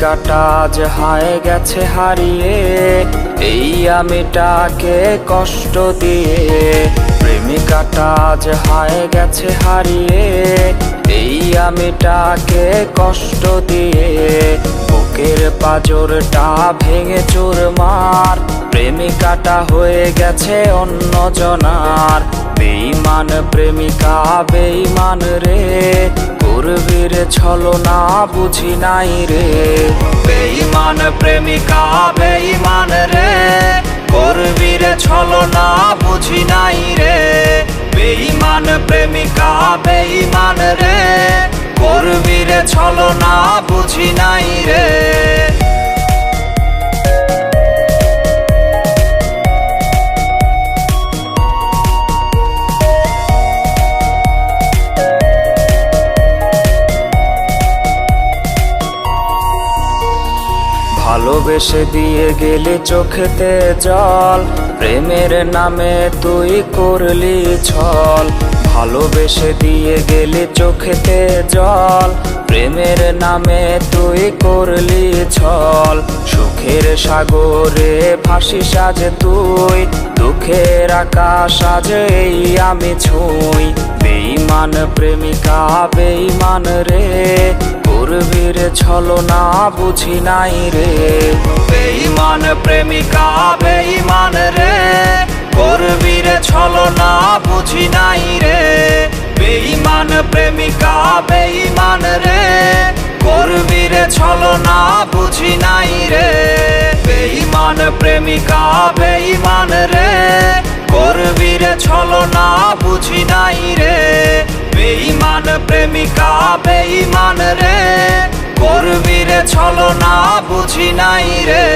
প্রেমিকাটা আজ হায় গেছে হারিয়ে, এই আমিটাকে কষ্ট দিয়ে। প্রেমিকাটা আজ হায় গেছে হারিয়ে, এই আমিটাকে কষ্ট দিয়ে। বুকের পাঁজরটা ভেঙে চুরমার, প্রেমিকাটা হয়ে গেছে অন্যজনার। বেঈমান প্রেমিকা বেঈমান রে, করবি রে ছলনা বুঝি নাই রে। বেঈমান প্রেমিকা বেঈমান রে, করবি রে ছলনা বুঝি নাই রে। বেঈমান প্রেমিকা বেঈমান রে, করবি রে ছলনা বুঝি নাই রে। ভালোবেসে দিয়ে গেলি চোখেতে জল, প্রেমের নামে তুই করলি ছল। ভালোবেসে দিয়ে গেলি চোখেতে জল, প্রেমের নামে তুই করলি ছল। সুখের সাগরে ভাসি সাজে তুই, দুঃখের আকাশ আজ এই আমি ছুঁই। বেঈমান প্রেমিকা বেঈমান রে, করবি রে ছলনা বুঝি নাই রে। বেঈমান প্রেমিকা বেঈমান রে, করবি রে ছলনা বুঝি নাই রে। বেঈমান প্রেমিকা বেঈমান রে, করবি রে ছলনা বুঝি নাই রে। বেঈমান প্রেমিকা বেঈমান রে, করবি রে ছলনা বুঝি নাই রে। বেঈমান প্রেমিকা বেঈমান রে, করবি রে ছলনা বুঝি নাই রে।